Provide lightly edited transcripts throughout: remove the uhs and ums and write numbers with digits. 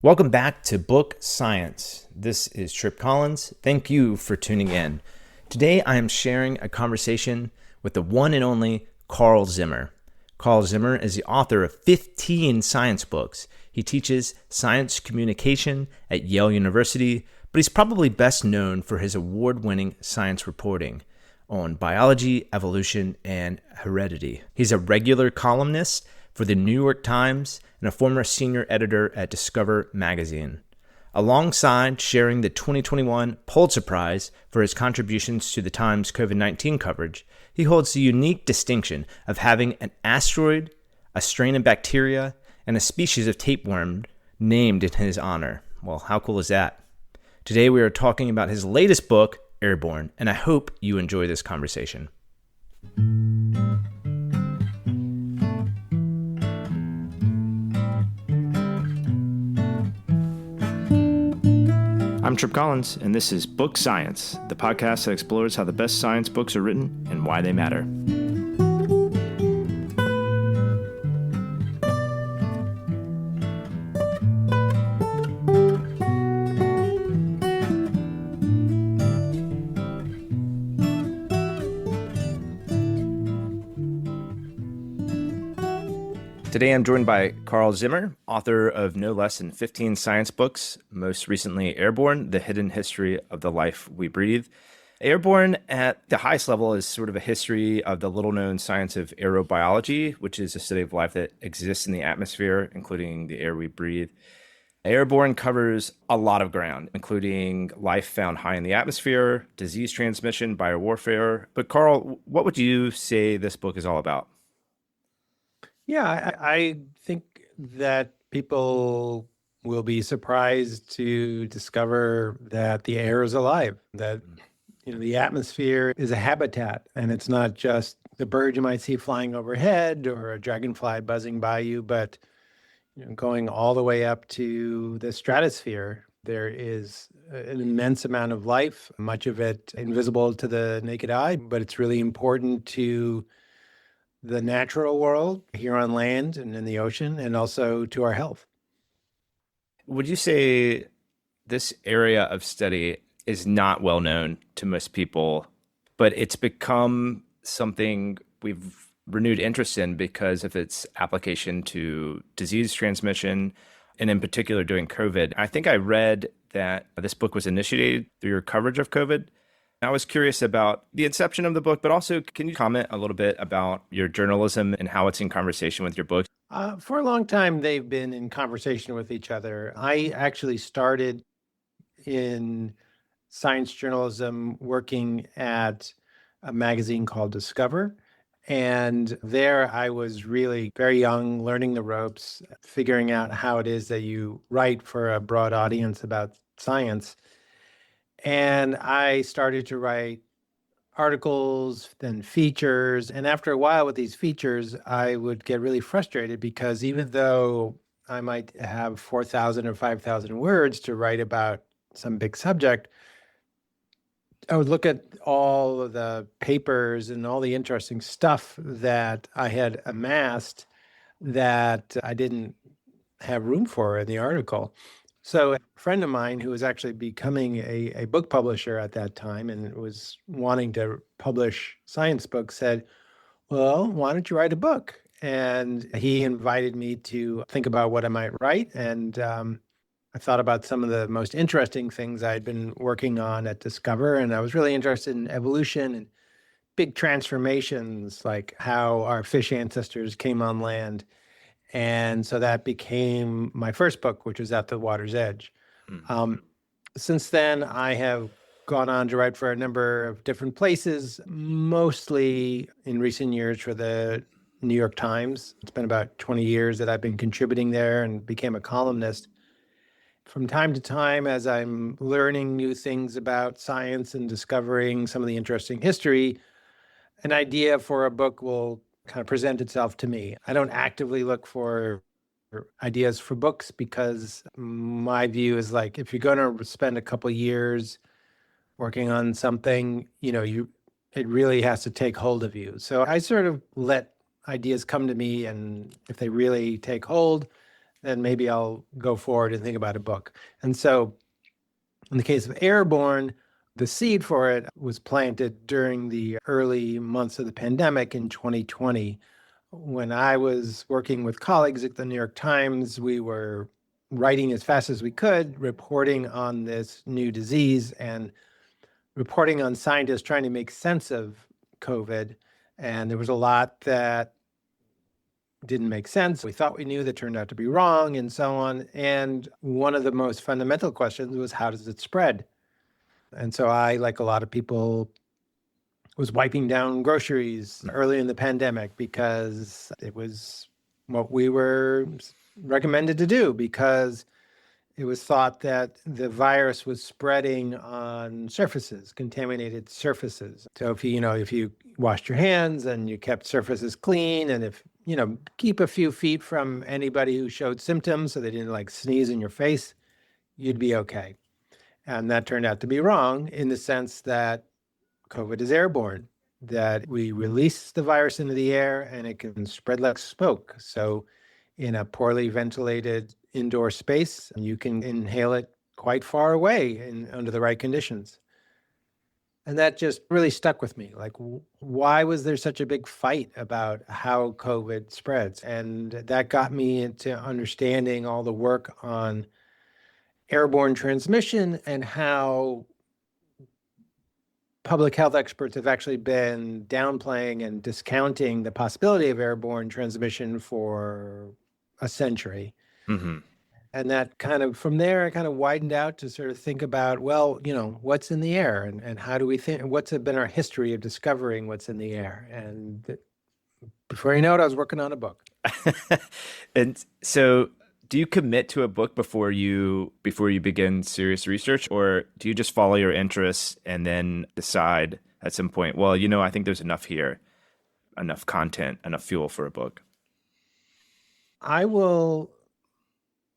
Welcome back to Book Science. This is Trip Collins. Thank you for tuning in. Today I am sharing a conversation with the one and only Carl Zimmer. Carl Zimmer is the author of 15 science books. He teaches science communication at Yale University, but he's probably best known for his award-winning science reporting on biology, evolution, and heredity. He's a regular columnist for the New York Times and a former senior editor at Discover magazine. Alongside sharing the 2021 Pulitzer Prize for his contributions to the Times COVID-19 coverage, he holds the unique distinction of having an asteroid, a strain of bacteria, and a species of tapeworm named in his honor. Well, how cool is that? Today we are talking about his latest book, Airborne, and I hope you enjoy this conversation. I'm Trip Collins, and this is Book Science, the podcast that explores how the best science books are written and why they matter. Today I'm joined by Carl Zimmer, author of no less than 15 science books, most recently Airborne, The Hidden History of the Life We Breathe. Airborne at the highest level is sort of a history of the little-known science of aerobiology, which is a study of life that exists in the atmosphere, including the air we breathe. Airborne covers a lot of ground, including life found high in the atmosphere, disease transmission, biowarfare. But Carl, what would you say this book is all about? Yeah, I think that people will be surprised to discover that the air is alive, that the atmosphere is a habitat, and it's not just the bird you might see flying overhead or a dragonfly buzzing by you, but going all the way up to the stratosphere. There is an immense amount of life, much of it invisible to the naked eye, but it's really important to the natural world here on land and in the ocean, and also to our health. Would you say this area of study is not well known to most people, but it's become something we've renewed interest in because of its application to disease transmission, and in particular during COVID? I think I read that this book was initiated through your coverage of COVID. I was curious about the inception of the book, but also can you comment a little bit about your journalism and how it's in conversation with your book? For a long time, they've been in conversation with each other. I actually started in science journalism working at a magazine called Discover. And there I was really very young, learning the ropes, figuring out how it is that you write for a broad audience about science. And I started to write articles, then features. And after a while with these features, I would get really frustrated because even though I might have 4,000 or 5,000 words to write about some big subject, I would look at all of the papers and all the interesting stuff that I had amassed that I didn't have room for in the article. So a friend of mine who was actually becoming a book publisher at that time and was wanting to publish science books said, well, why don't you write a book? And he invited me to think about what I might write. And I thought about some of the most interesting things I'd been working on at Discover. And I was really interested in evolution and big transformations, like how our fish ancestors came on land. And so that became my first book, which was At the Water's Edge. Since then, I have gone on to write for a number of different places, mostly in recent years for the New York Times. It's been about 20 years that I've been contributing there and became a columnist. From time to time, as I'm learning new things about science and discovering some of the interesting history, an idea for a book will kind of present itself to me. I don't actively look for ideas for books because my view is like, if you're going to spend a couple years working on something, it really has to take hold of you. So I sort of let ideas come to me, and if they really take hold, then maybe I'll go forward and think about a book. And so in the case of Airborne, the seed for it was planted during the early months of the pandemic in 2020. When I was working with colleagues at the New York Times, we were writing as fast as we could, reporting on this new disease and reporting on scientists trying to make sense of COVID. And there was a lot that didn't make sense. We thought we knew that turned out to be wrong and so on. And one of the most fundamental questions was, how does it spread? And so I, like a lot of people, was wiping down groceries early in the pandemic because it was what we were recommended to do, because it was thought that the virus was spreading on surfaces, contaminated surfaces. So if you washed your hands and you kept surfaces clean, and if, keep a few feet from anybody who showed symptoms so they didn't like sneeze in your face, you'd be okay. And that turned out to be wrong, in the sense that COVID is airborne, that we release the virus into the air and it can spread like smoke. So in a poorly ventilated indoor space, you can inhale it quite far away under the right conditions. And that just really stuck with me. Like, why was there such a big fight about how COVID spreads? And that got me into understanding all the work on airborne transmission and how public health experts have actually been downplaying and discounting the possibility of airborne transmission for a century. Mm-hmm. And that from there, I kind of widened out to sort of think about, well, what's in the air, and how do we think, what's been our history of discovering what's in the air? And before you know it, I was working on a book. And so do you commit to a book before you begin serious research, or do you just follow your interests and then decide at some point, well, I think there's enough here, enough content, enough fuel for a book? I will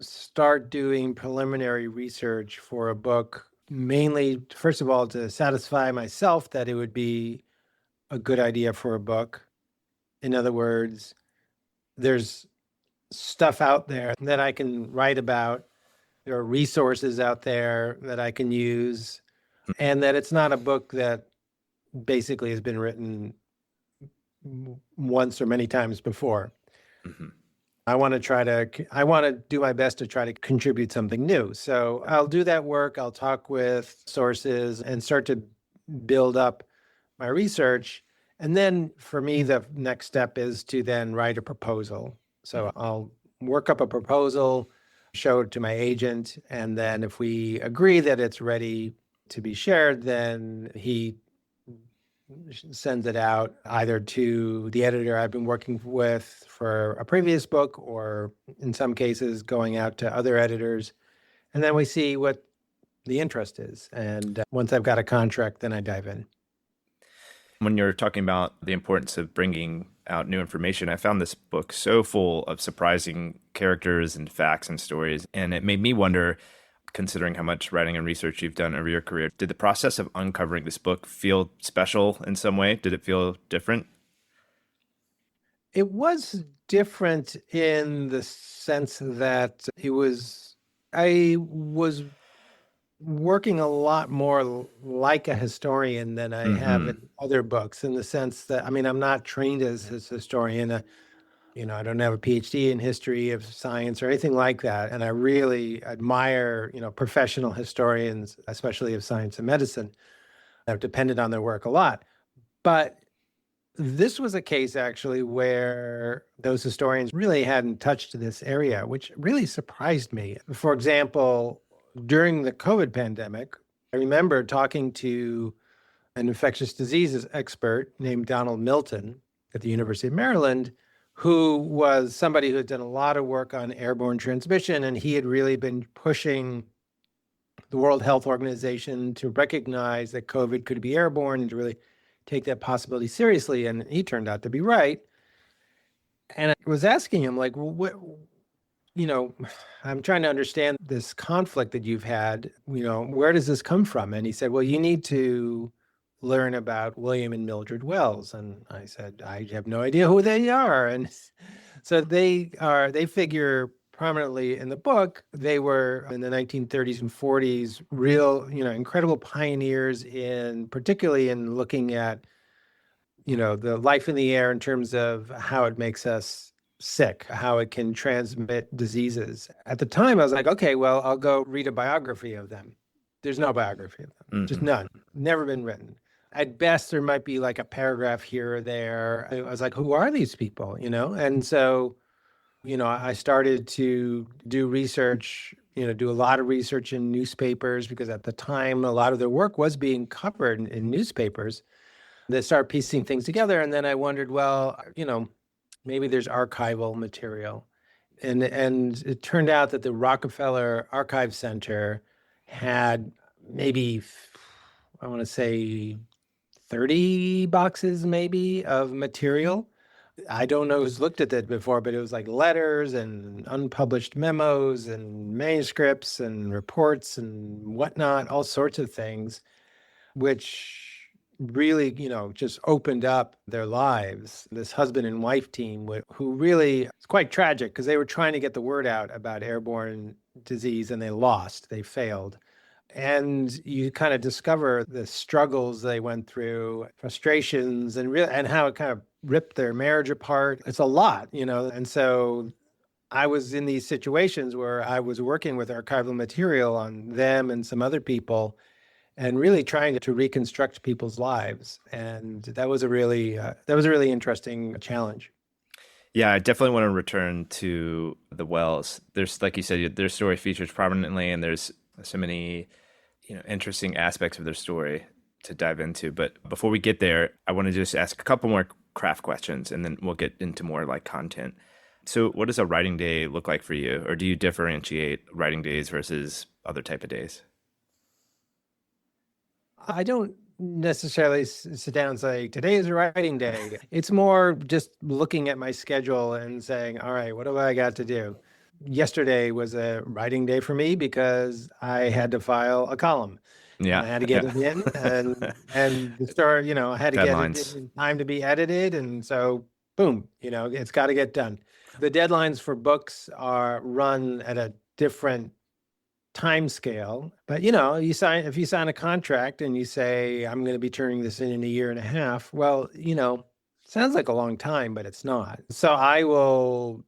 start doing preliminary research for a book, mainly, first of all, to satisfy myself that it would be a good idea for a book. In other words, there's stuff out there that I can write about. There are resources out there that I can use, and that it's not a book that basically has been written once or many times before. Mm-hmm. I want to do my best to try to contribute something new. So I'll do that work. I'll talk with sources and start to build up my research. And then for me, the next step is to then write a proposal. So I'll work up a proposal, show it to my agent, and then if we agree that it's ready to be shared, then he sends it out either to the editor I've been working with for a previous book, or in some cases going out to other editors. And then we see what the interest is. And once I've got a contract, then I dive in. When you're talking about the importance of bringing out new information, I found this book so full of surprising characters and facts and stories. And it made me wonder, considering how much writing and research you've done over your career, did the process of uncovering this book feel special in some way? Did it feel different? It was different in the sense that I was working a lot more like a historian than I have in other books, in the sense that, I'm not trained as a historian. I don't have a PhD in history of science or anything like that. And I really admire, professional historians, especially of science and medicine. I've depended on their work a lot. But this was a case actually where those historians really hadn't touched this area, which really surprised me. For example, during the COVID pandemic, I remember talking to an infectious diseases expert named Donald Milton at the University of Maryland, who was somebody who had done a lot of work on airborne transmission, and he had really been pushing the World Health Organization to recognize that COVID could be airborne and to really take that possibility seriously. And he turned out to be right. And I was asking him, like, I'm trying to understand this conflict that you've had, where does this come from? And he said, well, you need to learn about William and Mildred Wells. And I said, I have no idea who they are. And so they figure prominently in the book, they were in the 1930s and 40s, real, incredible pioneers in particularly in looking at, the life in the air in terms of how it makes us sick, how it can transmit diseases. At the time, I was like, okay, well, I'll go read a biography of them. There's no biography of them, just none, never been written. At best, there might be like a paragraph here or there. I was like, who are these people, And so, I started to do research, do a lot of research in newspapers because at the time, a lot of their work was being covered in newspapers. They started piecing things together. And then I wondered, well, maybe there's archival material. And it turned out that the Rockefeller Archive Center had maybe, I want to say 30 boxes maybe of material. I don't know who's looked at that before, but it was like letters and unpublished memos and manuscripts and reports and whatnot, all sorts of things, which really, just opened up their lives. This husband and wife team, who really, it's quite tragic because they were trying to get the word out about airborne disease and they failed. And you kind of discover the struggles they went through, frustrations, and how it kind of ripped their marriage apart. It's a lot, And so I was in these situations where I was working with archival material on them and some other people and really trying to reconstruct people's lives. And that was a really interesting challenge. Yeah, I definitely want to return to the Wells. There's, like you said, their story features prominently, and there's so many, interesting aspects of their story to dive into. But before we get there, I want to just ask a couple more craft questions, and then we'll get into more like content. So what does a writing day look like for you? Or do you differentiate writing days versus other type of days? I don't necessarily sit down and say, today is a writing day. It's more just looking at my schedule and saying, all right, what do I got to do? Yesterday was a writing day for me because I had to file a column. Yeah. And I had to get it in and the story, I had to Deadlines. get it in time to be edited. And so boom, it's got to get done. The deadlines for books are run at a different time scale, but if you sign a contract and you say, I'm going to be turning this in a year and a half, well, sounds like a long time, but it's not. So I will,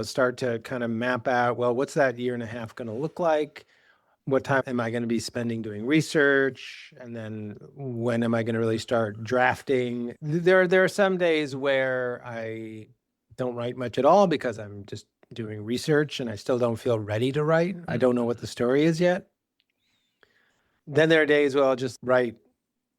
start to kind of map out, well, what's that year and a half going to look like? What time am I going to be spending doing research? And then when am I going to really start drafting? There are some days where I don't write much at all because I'm just doing research and I still don't feel ready to write. I don't know what the story is yet. Then there are days where I'll just write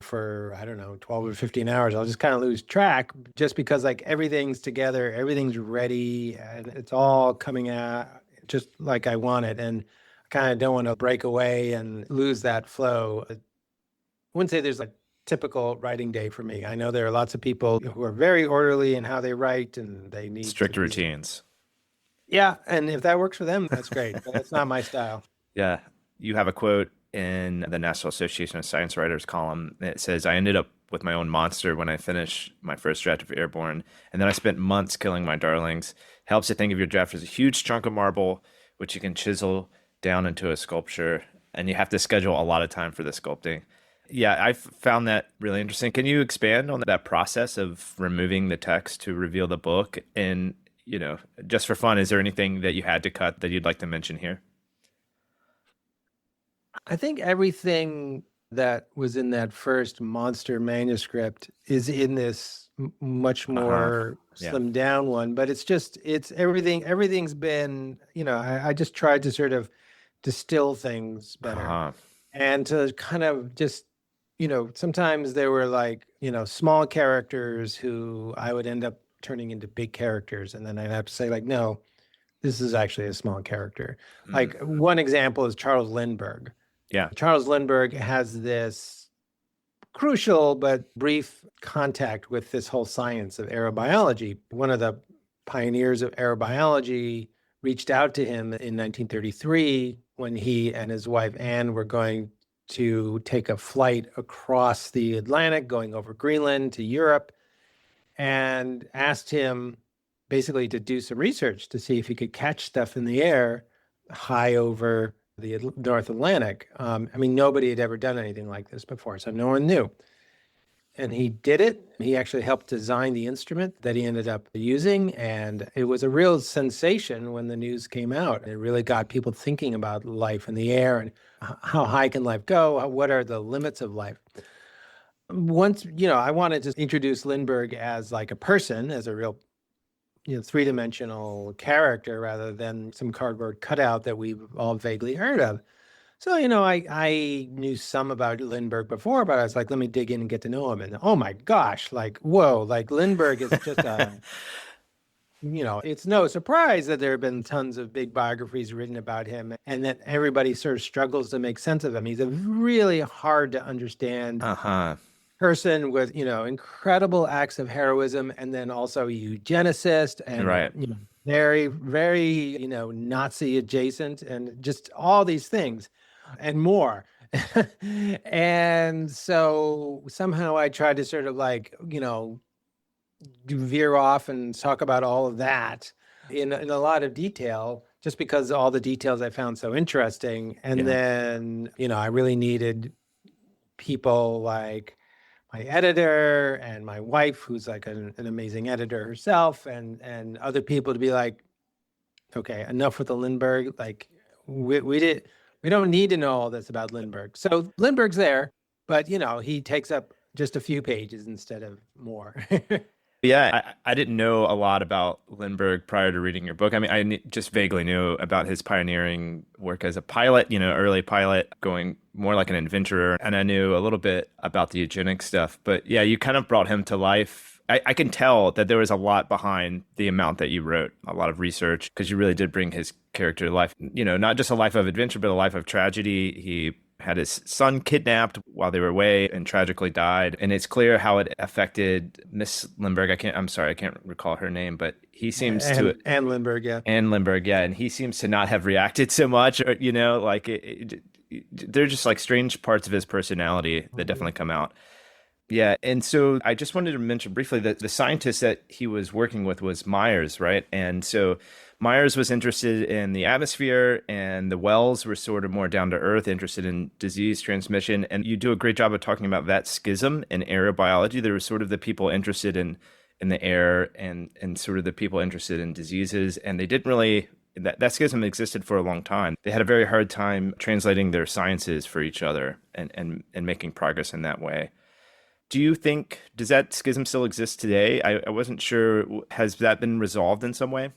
for, 12 or 15 hours. I'll just kind of lose track just because like everything's together, everything's ready, and it's all coming out just like I want it. And I kind of don't want to break away and lose that flow. I wouldn't say there's a typical writing day for me. I know there are lots of people who are very orderly in how they write and they need strict routines. Yeah, and if that works for them, that's great. But that's not my style. Yeah. You have a quote in the National Association of Science Writers column. It says, I ended up with my own monster when I finished my first draft of Airborne, and then I spent months killing my darlings. Helps to think of your draft as a huge chunk of marble, which you can chisel down into a sculpture, and you have to schedule a lot of time for the sculpting. Yeah, I found that really interesting. Can you expand on that process of removing the text to reveal the book? And just for fun, is there anything that you had to cut that you'd like to mention here? I think everything that was in that first monster manuscript is in this much more slimmed down one, but it's everything. Everything's been, I just tried to sort of distill things better and to kind of just, sometimes there were like, small characters who I would end up turning into big characters. And then I'd have to say like, no, this is actually a small character. Like one example is Charles Lindbergh. Yeah. Charles Lindbergh has this crucial but brief contact with this whole science of aerobiology. One of the pioneers of aerobiology reached out to him in 1933 when he and his wife Anne were going to take a flight across the Atlantic, going over Greenland to Europe, and asked him, basically to do some research to see if he could catch stuff in the air high over the North Atlantic. I mean, nobody had ever done anything like this before, so no one knew. And he did it. He actually helped design the instrument that he ended up using. And it was a real sensation when the news came out. It really got people thinking about life in the air and how high can life go? What are the limits of life? Once, I wanted to introduce Lindbergh as like a person, as a real, three-dimensional character rather than some cardboard cutout that we've all vaguely heard of. So, I knew some about Lindbergh before, but I was like, let me dig in and get to know him. And oh my gosh, like, whoa, like Lindbergh is just it's no surprise that there have been tons of big biographies written about him and that everybody sort of struggles to make sense of him. He's a really hard to understand person with, incredible acts of heroism, and then also a eugenicist and, right. Very, very, Nazi adjacent, and just all these things and more. And so somehow I tried to sort of like, veer off and talk about all of that in a lot of detail, just because all the details I found so interesting. And then, I really needed people like my editor and my wife, who's like an amazing editor herself, and other people to be like, okay, enough with the Lindbergh. Like we don't need to know all this about Lindbergh. So Lindbergh's there, but he takes up just a few pages instead of more. Yeah, I didn't know a lot about Lindbergh prior to reading your book. I mean, just vaguely knew about his pioneering work as a pilot, early pilot, going more like an adventurer. And I knew a little bit about the eugenics stuff. But yeah, you kind of brought him to life. I can tell that there was a lot behind the amount that you wrote, a lot of research, because you really did bring his character to life. Not just a life of adventure, but a life of tragedy. He had his son kidnapped while they were away and tragically died. And it's clear how it affected Miss Lindbergh. I can't recall her name, but he seems Anne Lindbergh, yeah. Anne Lindbergh, yeah. And he seems to not have reacted so much, or, like they're just like strange parts of his personality that definitely come out. Yeah. And so I just wanted to mention briefly that the scientist that he was working with was Myers, right? And so Myers was interested in the atmosphere, and the Wells were sort of more down to earth, interested in disease transmission. And you do a great job of talking about that schism in aerobiology. There were sort of the people interested in the air and sort of the people interested in diseases. And they didn't really, that schism existed for a long time. They had a very hard time translating their sciences for each other and making progress in that way. Do you think, does that schism still exist today? I wasn't sure. Has that been resolved in some way?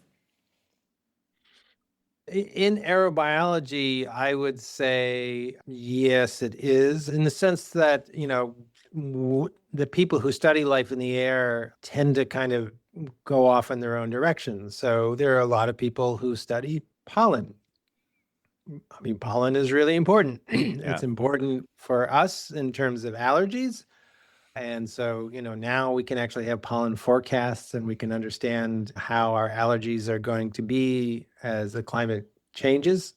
In aerobiology, I would say yes, it is, in the sense that, the people who study life in the air tend to kind of go off in their own directions. So there are a lot of people who study pollen. I mean, pollen is really important. It's important for us in terms of allergies. And so, now we can actually have pollen forecasts, and we can understand how our allergies are going to be as the climate changes.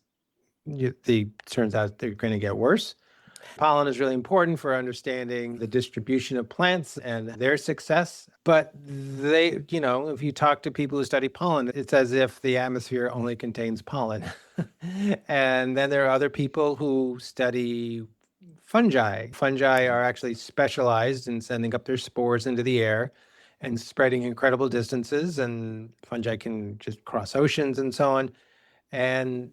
Turns out they're going to get worse. Pollen is really important for understanding the distribution of plants and their success. But if you talk to people who study pollen, it's as if the atmosphere only contains pollen. And then there are other people who study fungi. Fungi are actually specialized in sending up their spores into the air and spreading incredible distances. And fungi can just cross oceans and so on. And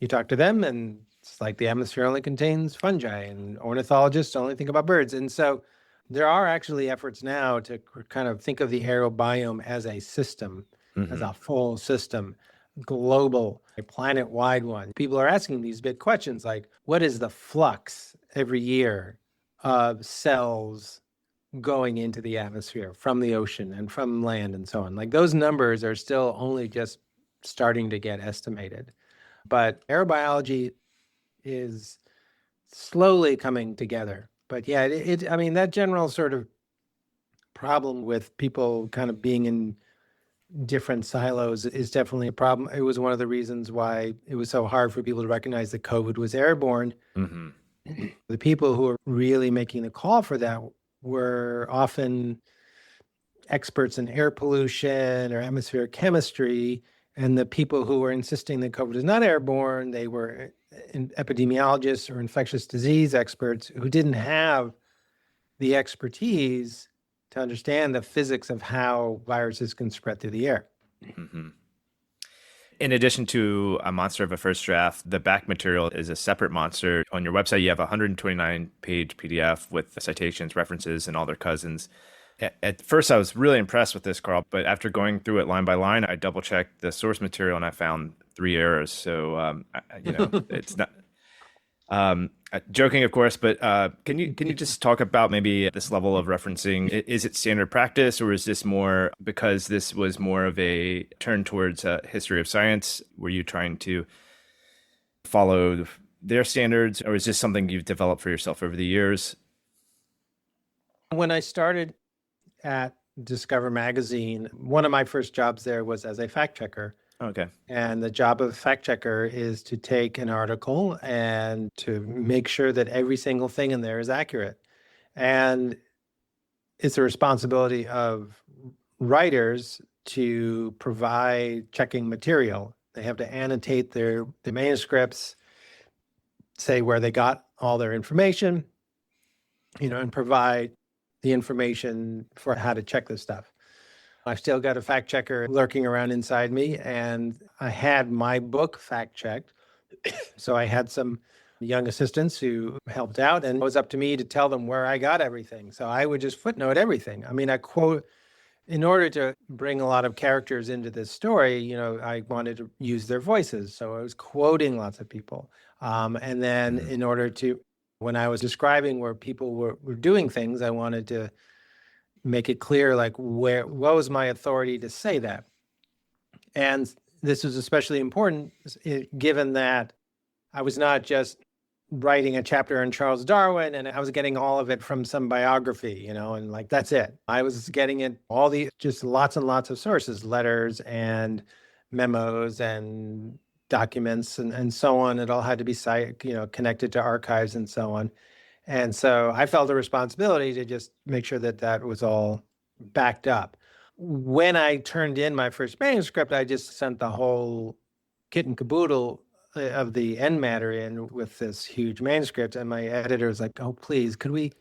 you talk to them, and it's like the atmosphere only contains fungi, and ornithologists only think about birds. And so there are actually efforts now to kind of think of the aerobiome as a system, as a full system, global, a planet-wide one. People are asking these big questions like, what is the flux every year of cells going into the atmosphere from the ocean and from land and so on? Like, those numbers are still only just starting to get estimated. But aerobiology is slowly coming together. But yeah, I mean, that general sort of problem with people kind of being in different silos is definitely a problem. It was one of the reasons why it was so hard for people to recognize that COVID was airborne. The people who were really making the call for that were often experts in air pollution or atmospheric chemistry, and the people who were insisting that COVID is not airborne, they were epidemiologists or infectious disease experts who didn't have the expertise to understand the physics of how viruses can spread through the air. Mm-hmm. In addition to a monster of a first draft, the back material is a separate monster. On your website, you have a 129-page PDF with citations, references, and all their cousins. At first, I was really impressed with this, Carl, but after going through it line by line, I double-checked the source material and I found 3 errors. So, it's not joking, of course, but can you just talk about maybe this level of referencing? Is it standard practice, or is this more because this was more of a turn towards history of science? Were you trying to follow their standards, or is this something you've developed for yourself over the years? When I started at Discover Magazine, one of my first jobs there was as a fact checker. Okay. And the job of a fact checker is to take an article and to make sure that every single thing in there is accurate. And it's the responsibility of writers to provide checking material. They have to annotate their manuscripts, say where they got all their information, and provide the information for how to check this stuff. I've still got a fact checker lurking around inside me, and I had my book fact checked. So I had some young assistants who helped out, and it was up to me to tell them where I got everything. So I would just footnote everything. I mean, I quote, in order to bring a lot of characters into this story, I wanted to use their voices. So I was quoting lots of people. And then in order to, when I was describing where people were doing things, I wanted to make it clear, like, what was my authority to say that? And this was especially important given that I was not just writing a chapter on Charles Darwin and I was getting all of it from some biography, and like, that's it. I was getting it, just lots and lots of sources, letters and memos and documents and so on. It all had to be connected to archives and so on. And so I felt a responsibility to just make sure that that was all backed up. When I turned in my first manuscript, I just sent the whole kit and caboodle of the end matter in with this huge manuscript. And my editor was like, "Oh, please, could we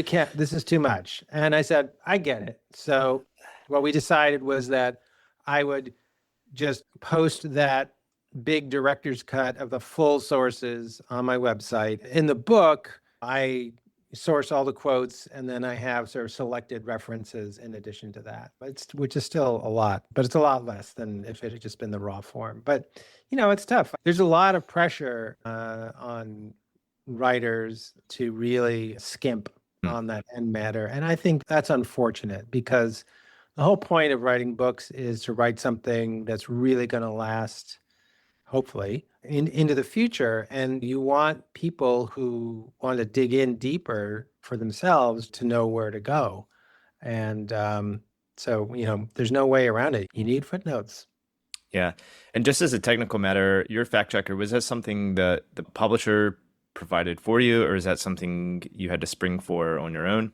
can't, this is too much." And I said, "I get it." So what we decided was that I would just post that big director's cut of the full sources on my website. In the book, I source all the quotes, and then I have sort of selected references in addition to that, which is still a lot, but it's a lot less than if it had just been the raw form. But, it's tough. There's a lot of pressure on writers to really skimp on that end matter. And I think that's unfortunate, because the whole point of writing books is to write something that's really going to last, hopefully, into the future. And you want people who want to dig in deeper for themselves to know where to go. And so, there's no way around it. You need footnotes. Yeah. And just as a technical matter, your fact checker, was that something that the publisher provided for you, or is that something you had to spring for on your own?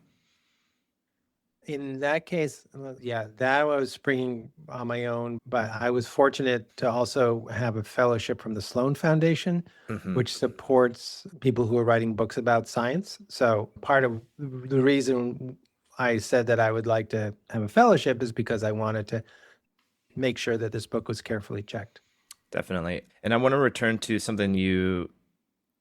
In that case, yeah, that was springing on my own, but I was fortunate to also have a fellowship from the Sloan Foundation, which supports people who are writing books about science. So part of the reason I said that I would like to have a fellowship is because I wanted to make sure that this book was carefully checked. Definitely. And I want to return to something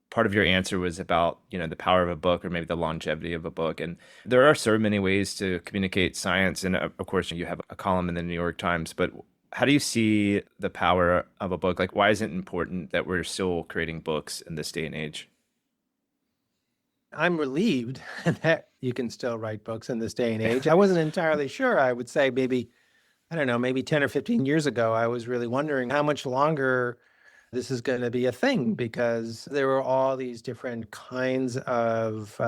part of your answer was about, the power of a book, or maybe the longevity of a book. And there are so many ways to communicate science. And of course, you have a column in the New York Times, but how do you see the power of a book? Like, why is it important that we're still creating books in this day and age? I'm relieved that you can still write books in this day and age. I wasn't entirely sure. I would say maybe 10 or 15 years ago, I was really wondering how much longer this is going to be a thing, because there were all these different kinds of,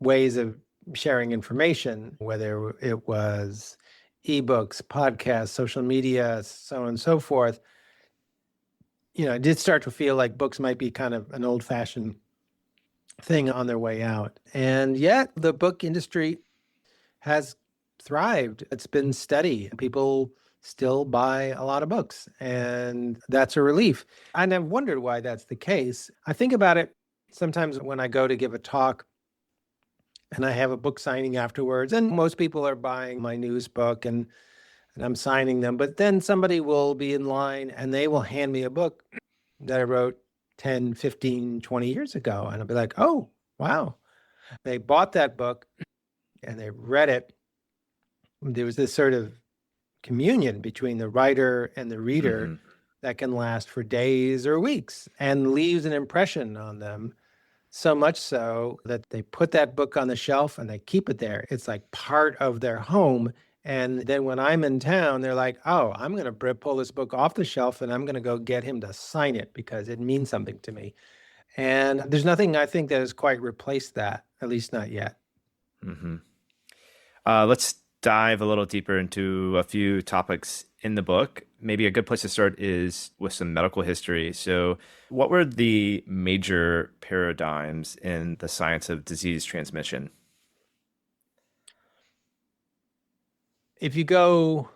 ways of sharing information, whether it was ebooks, podcasts, social media, so on and so forth. It did start to feel like books might be kind of an old-fashioned thing on their way out. And yet the book industry has thrived. It's been steady. People still buy a lot of books, and that's a relief. And I've wondered why that's the case. I think about it sometimes when I go to give a talk and I have a book signing afterwards, and most people are buying my news book and I'm signing them. But then somebody will be in line and they will hand me a book that I wrote 10, 15, 20 years ago. And I'll be like, oh, wow. They bought that book and they read it. There was this sort of communion between the writer and the reader that can last for days or weeks and leaves an impression on them. So much so that they put that book on the shelf and they keep it there. It's like part of their home. And then when I'm in town, they're like, oh, I'm going to pull this book off the shelf and I'm going to go get him to sign it because it means something to me. And there's nothing I think that has quite replaced that, at least not yet. Let's dive a little deeper into a few topics in the book. Maybe a good place to start is with some medical history. So, what were the major paradigms in the science of disease transmission? If you go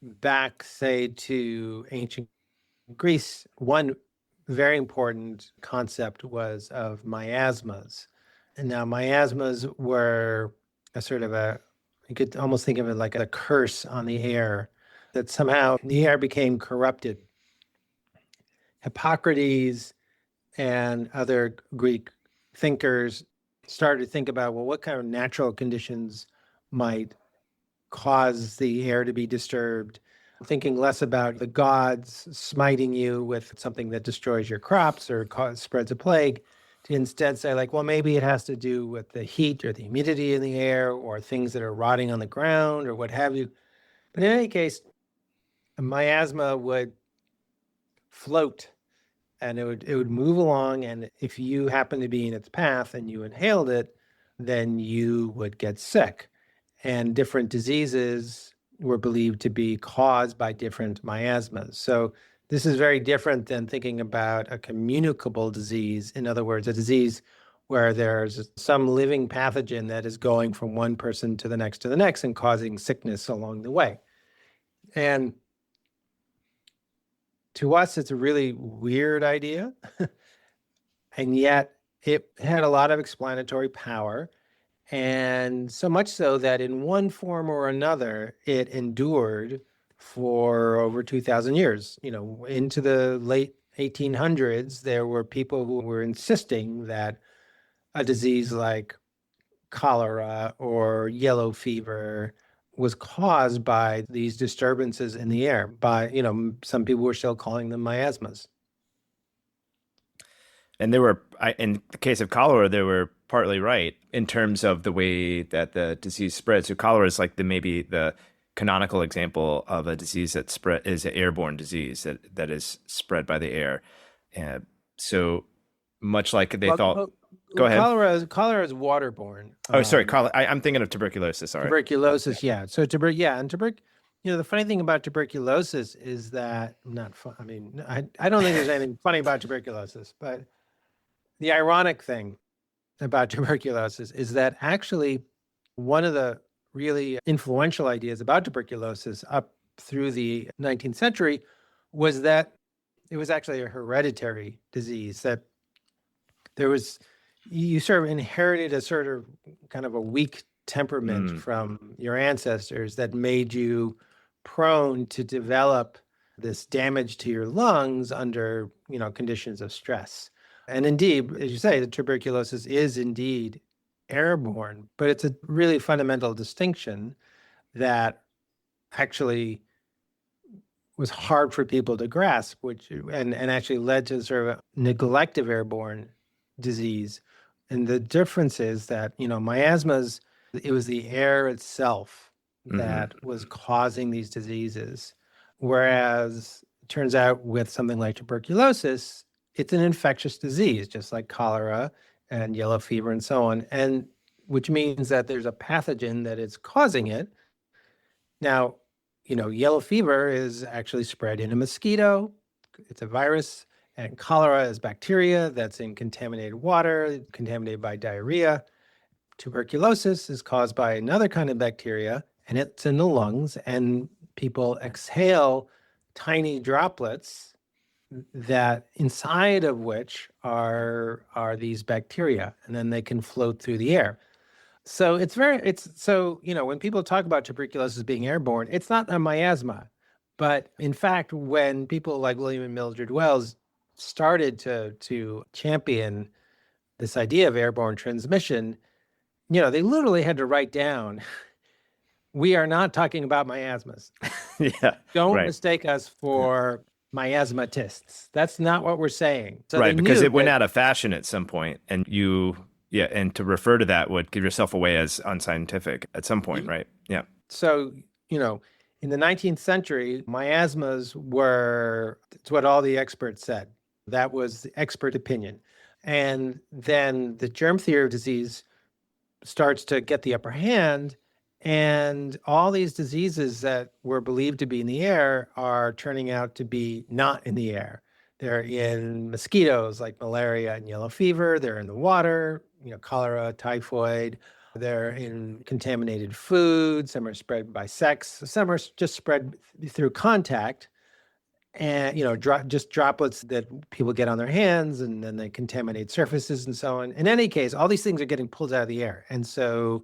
back, say, to ancient Greece, one very important concept was of miasmas. And now miasmas were a sort of you could almost think of it like a curse on the air, that somehow the air became corrupted. Hippocrates and other Greek thinkers started to think about, well, what kind of natural conditions might cause the air to be disturbed, thinking less about the gods smiting you with something that destroys your crops or spreads a plague, to instead say, like, well, maybe it has to do with the heat or the humidity in the air or things that are rotting on the ground or what have you. But in any case, a miasma would float and it would move along. And if you happen to be in its path and you inhaled it, then you would get sick. And different diseases were believed to be caused by different miasmas. So this is very different than thinking about a communicable disease. In other words, a disease where there's some living pathogen that is going from one person to the next and causing sickness along the way. And to us, it's a really weird idea. And yet it had a lot of explanatory power. And so much so that in one form or another, it endured for over 2,000 years. Into the late 1800s, there were people who were insisting that a disease like cholera or yellow fever was caused by these disturbances in the air. Some people were still calling them miasmas. And in the case of cholera, they were partly right in terms of the way that the disease spread. So cholera is like maybe the canonical example of a disease that is an airborne disease that is spread by the air. So much like they thought. Go ahead. Cholera is waterborne. Oh, sorry, cholera. I'm thinking of tuberculosis. Sorry. Tuberculosis, yeah. So the funny thing about tuberculosis is that not fun. I mean, I don't think there's anything funny about tuberculosis, but the ironic thing about tuberculosis is that actually one of the really influential ideas about tuberculosis up through the 19th century was that it was actually a hereditary disease, that you sort of inherited a sort of kind of a weak temperament from your ancestors that made you prone to develop this damage to your lungs under, conditions of stress. And indeed, as you say, the tuberculosis is indeed airborne, but it's a really fundamental distinction that actually was hard for people to grasp, and actually led to sort of a neglect of airborne disease. And the difference is that, miasmas, it was the air itself that was causing these diseases. Whereas it turns out with something like tuberculosis, it's an infectious disease, just like cholera and yellow fever and so on. And which means that there's a pathogen that is causing it. Now, yellow fever is actually spread in a mosquito. It's a virus. And cholera is bacteria that's in contaminated water, contaminated by diarrhea. Tuberculosis is caused by another kind of bacteria, and it's in the lungs, and people exhale tiny droplets that inside of which are these bacteria, and then they can float through the air. So when people talk about tuberculosis being airborne, it's not a miasma. But in fact, when people like William and Mildred Wells started to champion this idea of airborne transmission, they literally had to write down, we are not talking about miasmas. Yeah. Don't Right. mistake us for miasmatists. That's not what we're saying. So Right, because it went out of fashion at some point, and and to refer to that would give yourself away as unscientific at some point, right? Yeah. So, in the 19th century, miasmas it's what all the experts said. That was the expert opinion. And then the germ theory of disease starts to get the upper hand, and all these diseases that were believed to be in the air are turning out to be not in the air. They're in mosquitoes like malaria and yellow fever. They're in the water, cholera, typhoid. They're in contaminated food. Some are spread by sex. Some are just spread through contact, and just droplets that people get on their hands, and then they contaminate surfaces and so on. In any case, all these things are getting pulled out of the air. And so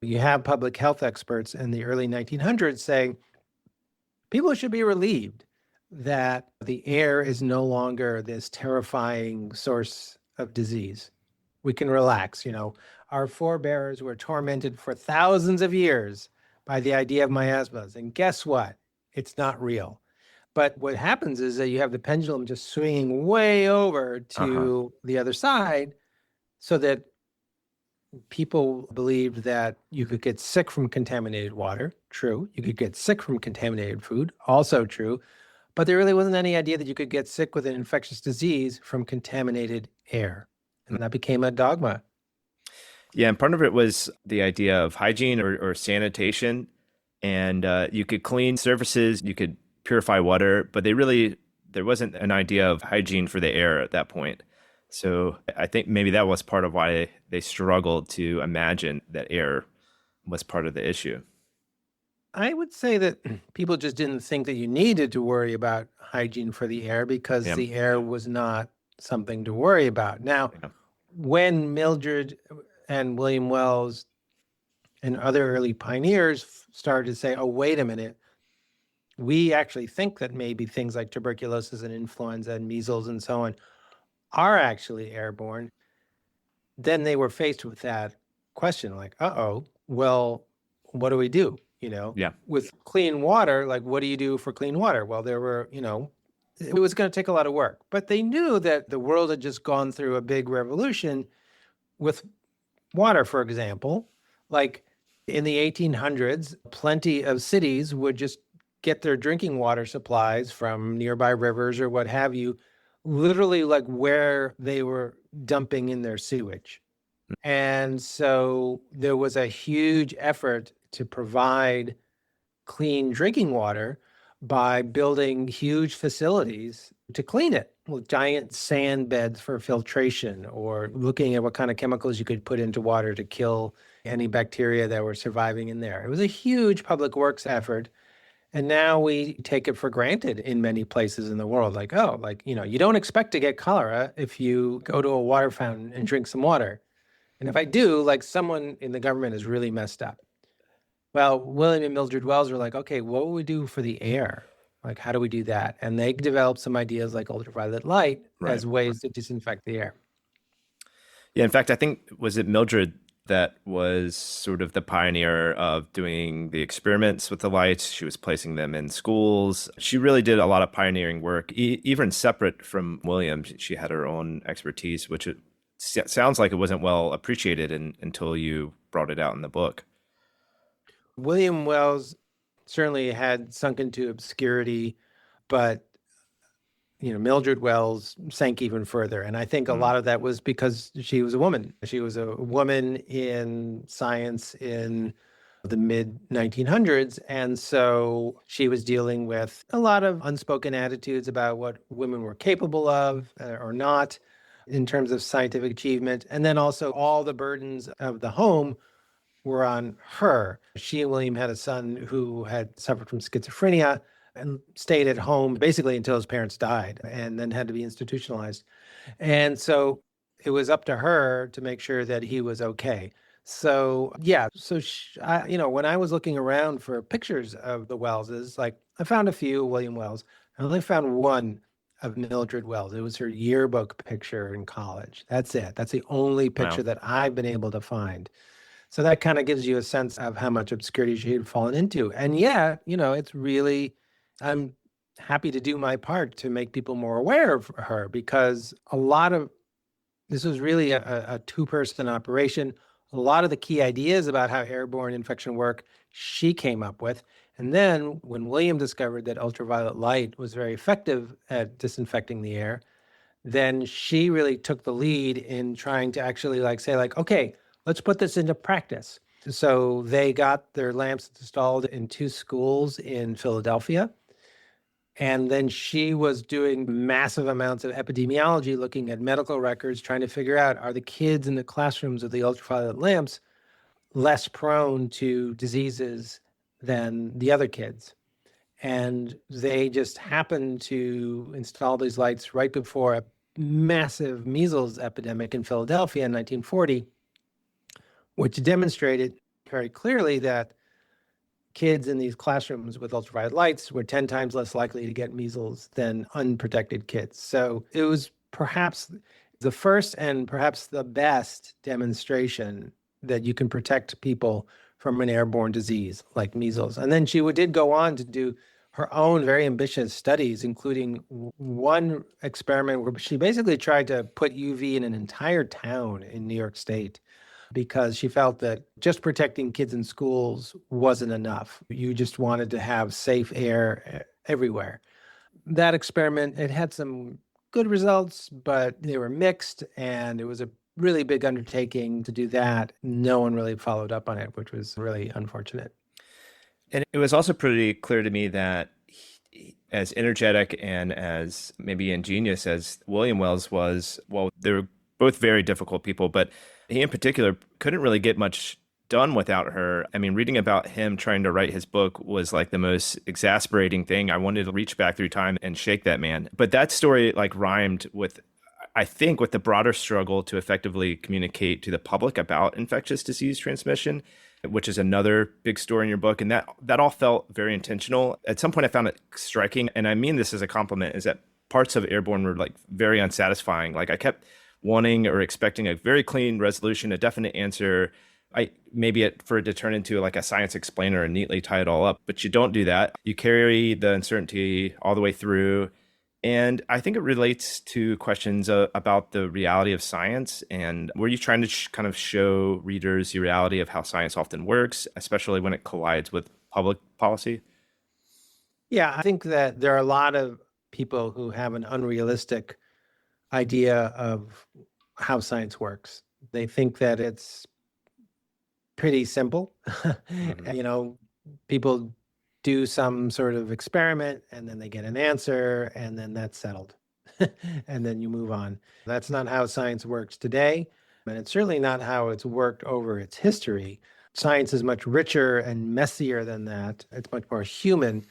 you have public health experts in the early 1900s saying people should be relieved that the air is no longer this terrifying source of disease. We can relax. Our forebears were tormented for thousands of years by the idea of miasmas. And guess what? It's not real. But what happens is that you have the pendulum just swinging way over to the other side, so that people believed that you could get sick from contaminated water. True. You could get sick from contaminated food. Also true. But there really wasn't any idea that you could get sick with an infectious disease from contaminated air. And that became a dogma. Yeah, and part of it was the idea of hygiene or sanitation. And you could clean surfaces, you could purify water, but there wasn't an idea of hygiene for the air at that point. So I think maybe that was part of why they struggled to imagine that air was part of the issue. I would say that people just didn't think that you needed to worry about hygiene for the air because the air was not something to worry about. Now, when Mildred and William Wells and other early pioneers started to say, oh, wait a minute, we actually think that maybe things like tuberculosis and influenza and measles and so on are actually airborne, then they were faced with that question, like, well, what do we do? With clean water, like, what do you do for clean water? Well, there were, it was going to take a lot of work, but they knew that the world had just gone through a big revolution with water, for example. Like in the 1800s, plenty of cities would just get their drinking water supplies from nearby rivers or what have you, literally like where they were dumping in their sewage. And so there was a huge effort to provide clean drinking water by building huge facilities to clean it with giant sand beds for filtration, or looking at what kind of chemicals you could put into water to kill any bacteria that were surviving in there. It was a huge public works effort. And now we take it for granted in many places in the world. Like, you don't expect to get cholera if you go to a water fountain and drink some water. And if I do, like, someone in the government is really messed up. Well, William and Mildred Wells were like, okay, what would we do for the air? Like, how do we do that? And they developed some ideas like ultraviolet light as ways to disinfect the air. Yeah, in fact, I think, was it Mildred that was sort of the pioneer of doing the experiments with the lights? She was placing them in schools. She really did a lot of pioneering work, even separate from William. She had her own expertise, which it sounds like it wasn't well appreciated until you brought it out in the book. William Wells certainly had sunk into obscurity, but Mildred Wells sank even further. And I think a lot of that was because she was a woman. She was a woman in science, in the mid 1900s. And so she was dealing with a lot of unspoken attitudes about what women were capable of or not in terms of scientific achievement. And then also all the burdens of the home were on her. She and William had a son who had suffered from schizophrenia and stayed at home basically until his parents died and then had to be institutionalized. And so it was up to her to make sure that he was okay. So, yeah, when I was looking around for pictures of the Wellses, like I found a few William Wells. I only found one of Mildred Wells. It was her yearbook picture in college. That's it. That's the only picture Wow. that I've been able to find. So that kind of gives you a sense of how much obscurity she had fallen into. And yeah, it's really, I'm happy to do my part to make people more aware of her because this was really a two-person operation. A lot of the key ideas about how airborne infection work, she came up with. And then when William discovered that ultraviolet light was very effective at disinfecting the air, then she really took the lead in trying to actually say, okay, let's put this into practice. So they got their lamps installed in 2 schools in Philadelphia. And then she was doing massive amounts of epidemiology, looking at medical records, trying to figure out, are the kids in the classrooms with the ultraviolet lamps less prone to diseases than the other kids? And they just happened to install these lights right before a massive measles epidemic in Philadelphia in 1940, which demonstrated very clearly that kids in these classrooms with ultraviolet lights were 10 times less likely to get measles than unprotected kids. So it was perhaps the first and perhaps the best demonstration that you can protect people from an airborne disease like measles. And then she did go on to do her own very ambitious studies, including one experiment where she basically tried to put UV in an entire town in New York State because she felt that just protecting kids in schools wasn't enough. You just wanted to have safe air everywhere. That experiment, it had some good results, but they were mixed, and it was a really big undertaking to do that. No one really followed up on it, which was really unfortunate. And it was also pretty clear to me that as energetic and as maybe ingenious as William Wells was, well, they were both very difficult people, but he in particular couldn't really get much done without her. I mean, reading about him trying to write his book was like the most exasperating thing. I wanted to reach back through time and shake that man. But that story rhymed with, I think, with the broader struggle to effectively communicate to the public about infectious disease transmission, which is another big story in your book. And that all felt very intentional. At some point I found it striking, and I mean this as a compliment, is that parts of Airborne were very unsatisfying. I kept wanting or expecting a very clean resolution, a definite answer. For it to turn into a science explainer and neatly tie it all up, but you don't do that. You carry the uncertainty all the way through. And I think it relates to questions about the reality of science. And were you trying to kind of show readers the reality of how science often works, especially when it collides with public policy? Yeah, I think that there are a lot of people who have an unrealistic idea of how science works. They think that it's pretty simple. Mm-hmm. People do some sort of experiment and then they get an answer and then that's settled. And then you move on. That's not how science works today. And it's certainly not how it's worked over its history. Science is much richer and messier than that. It's much more human.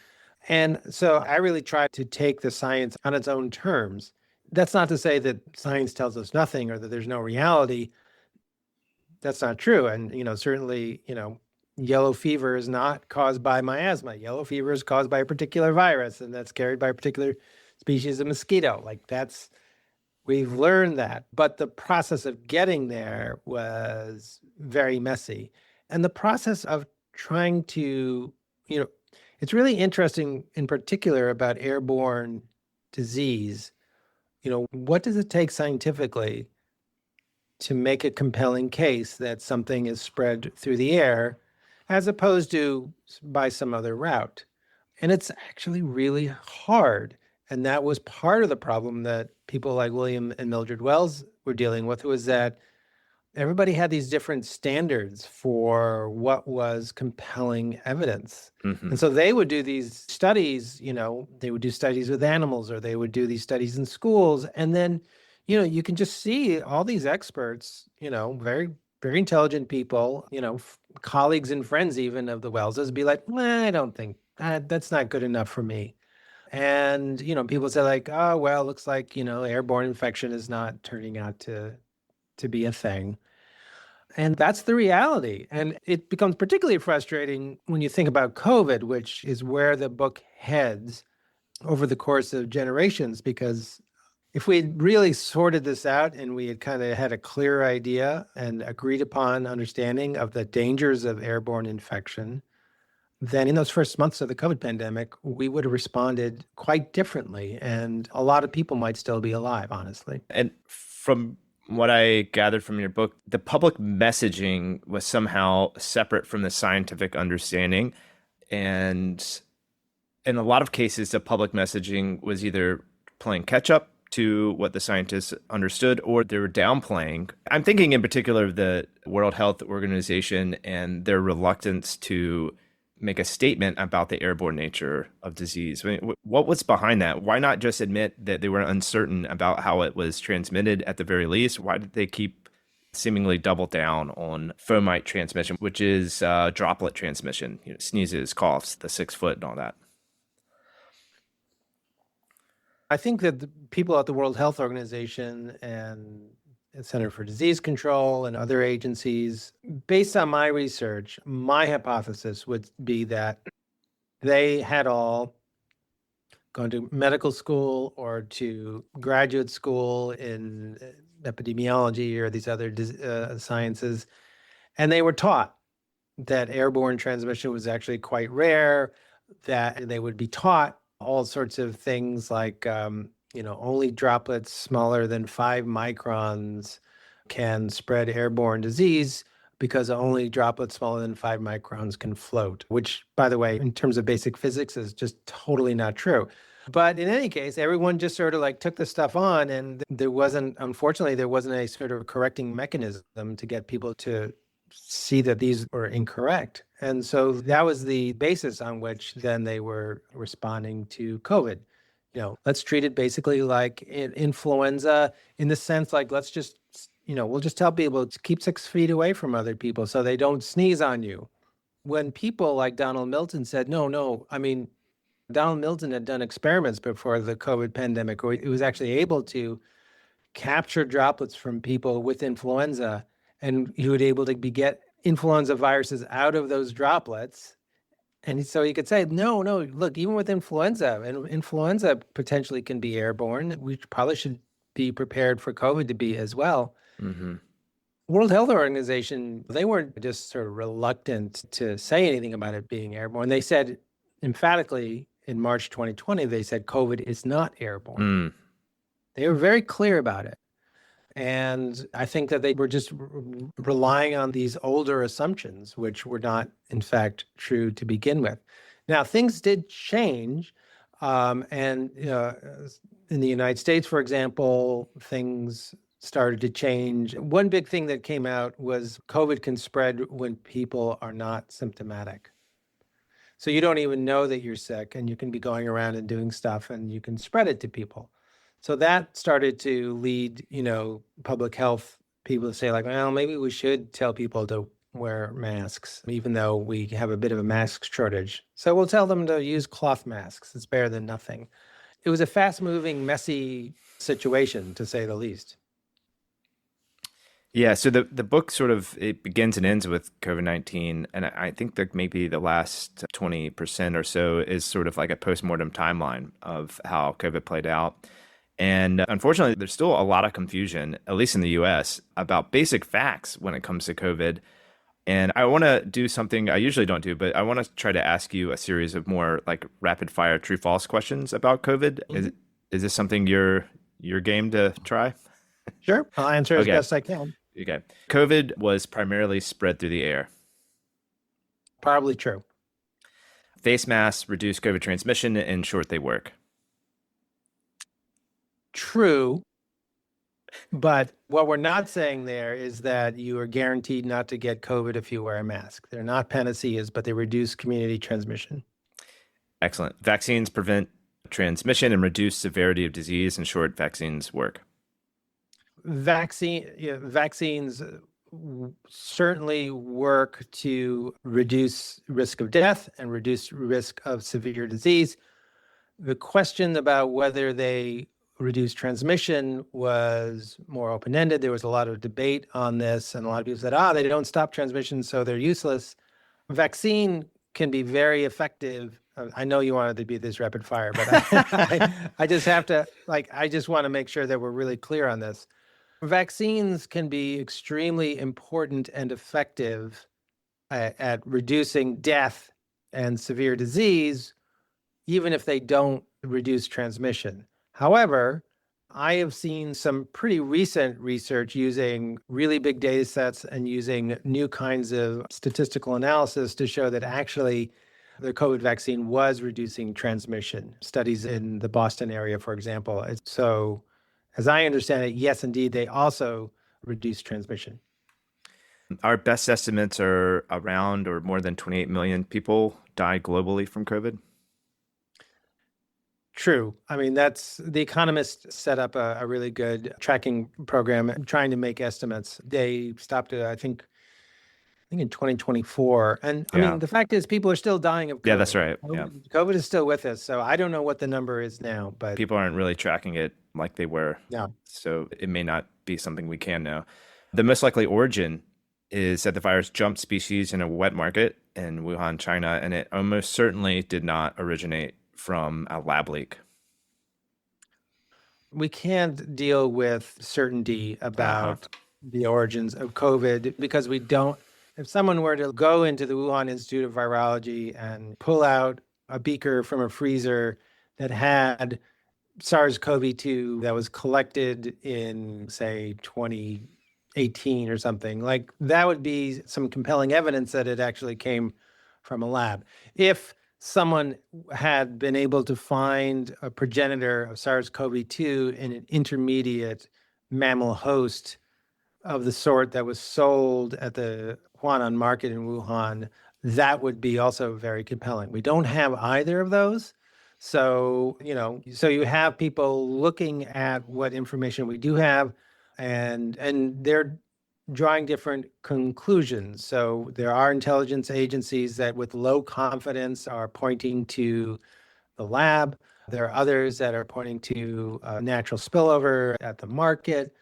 And so I really try to take the science on its own terms. That's not to say that science tells us nothing or that there's no reality. That's not true. And, certainly, yellow fever is not caused by miasma. Yellow fever is caused by a particular virus, and that's carried by a particular species of mosquito. We've learned that. But the process of getting there was very messy. And the process of trying to, it's really interesting in particular about airborne disease. What does it take scientifically to make a compelling case that something is spread through the air as opposed to by some other route? And it's actually really hard. And that was part of the problem that people like William and Mildred Wells were dealing with, was that everybody had these different standards for what was compelling evidence. Hmm. And so they would do these studies, they would do studies with animals or they would do these studies in schools. And then, you can just see all these experts, very, very intelligent people, colleagues and friends even of the Wellses be like, I don't think that's not good enough for me. And, people say like, oh, well, looks like, airborne infection is not turning out to be a thing. And that's the reality. And it becomes particularly frustrating when you think about COVID, which is where the book heads over the course of generations, because if we had really sorted this out and we had kind of had a clear idea and agreed upon understanding of the dangers of airborne infection, then in those first months of the COVID pandemic, we would have responded quite differently. And a lot of people might still be alive, honestly. And from what I gathered from your book, the public messaging was somehow separate from the scientific understanding. And in a lot of cases, the public messaging was either playing catch up to what the scientists understood or they were downplaying. I'm thinking in particular of the World Health Organization and their reluctance to make a statement about the airborne nature of disease. I mean, what was behind that? Why not just admit that they were uncertain about how it was transmitted at the very least? Why did they keep seemingly double down on fomite transmission, which is droplet transmission, sneezes, coughs, the 6 foot and all that? I think that the people at the World Health Organization and Center for Disease Control and other agencies, based on my research, my hypothesis would be that they had all gone to medical school or to graduate school in epidemiology or these other sciences, and they were taught that airborne transmission was actually quite rare, that they would be taught all sorts of things like, only droplets smaller than 5 microns can spread airborne disease because only droplets smaller than 5 microns can float, which, by the way, in terms of basic physics, is just totally not true. But in any case, everyone just sort of like took the stuff on, and unfortunately, there wasn't a sort of correcting mechanism to get people to see that these were incorrect. And so that was the basis on which then they were responding to COVID. Let's treat it basically like influenza in the sense like, let's just, we'll just tell people to keep 6 feet away from other people so they don't sneeze on you. When people like Donald Milton said, no, I mean, Donald Milton had done experiments before the COVID pandemic where he was actually able to capture droplets from people with influenza, and he would able to get influenza viruses out of those droplets. And so he could say, no, look, even with influenza, and influenza potentially can be airborne. We probably should be prepared for COVID to be as well. Mm-hmm. World Health Organization, they weren't just sort of reluctant to say anything about it being airborne. They said emphatically in March 2020, they said COVID is not airborne. Mm. They were very clear about it. And I think that they were just relying on these older assumptions, which were not, in fact, true to begin with. Now, things did change. And in the United States, for example, things started to change. One big thing that came out was COVID can spread when people are not symptomatic. So you don't even know that you're sick, and you can be going around and doing stuff, and you can spread it to people. So that started to lead, public health people to say like, well, maybe we should tell people to wear masks, even though we have a bit of a mask shortage. So we'll tell them to use cloth masks. It's better than nothing. It was a fast-moving, messy situation, to say the least. Yeah, so the book sort of it begins and ends with COVID-19, and I think that maybe the last 20% or so is sort of like a postmortem timeline of how COVID played out. And unfortunately, there's still a lot of confusion, at least in the US, about basic facts when it comes to COVID. And I want to do something I usually don't do, but I want to try to ask you a series of more like rapid fire true false questions about COVID. Mm-hmm. Is this something you're game to try? Sure. I'll answer as best I can. Okay. COVID was primarily spread through the air. Probably true. Face masks reduce COVID transmission. In short, they work. True. But what we're not saying there is that you are guaranteed not to get COVID if you wear a mask. They're not panaceas, but they reduce community transmission. Excellent. Vaccines prevent transmission and reduce severity of disease. In short, vaccines work. Vaccines certainly work to reduce risk of death and reduce risk of severe disease. The question about whether they reduce transmission was more open-ended. There was a lot of debate on this, and a lot of people said, they don't stop transmission, so they're useless. Vaccine can be very effective. I know you wanted to be this rapid fire, but I just have to, I just want to make sure that we're really clear on this. Vaccines can be extremely important and effective at reducing death and severe disease, even if they don't reduce transmission. However, I have seen some pretty recent research using really big data sets and using new kinds of statistical analysis to show that actually the COVID vaccine was reducing transmission. Studies in the Boston area, for example. So, as I understand it, yes, indeed, they also reduce transmission. Our best estimates are around or more than 28 million people died globally from COVID. True. I mean, The Economist set up a really good tracking program trying to make estimates. They stopped it, I think in 2024. And I mean, the fact is people are still dying of COVID. Yeah, that's right. COVID is still with us. So I don't know what the number is now, but people aren't really tracking it like they were. Yeah. So it may not be something we can know. The most likely origin is that the virus jumped species in a wet market in Wuhan, China, and it almost certainly did not originate from a lab leak. We can't deal with certainty about the origins of COVID because we don't. If someone were to go into the Wuhan Institute of Virology and pull out a beaker from a freezer that had SARS-CoV-2 that was collected in, say, 2018 or something, that would be some compelling evidence that it actually came from a lab. If someone had been able to find a progenitor of SARS-CoV-2 in an intermediate mammal host of the sort that was sold at the Huanan market in Wuhan, that would be also very compelling. We don't have either of those. So you have people looking at what information we do have, and they're drawing different conclusions. So there are intelligence agencies that with low confidence are pointing to the lab. There are others that are pointing to natural spillover at the market.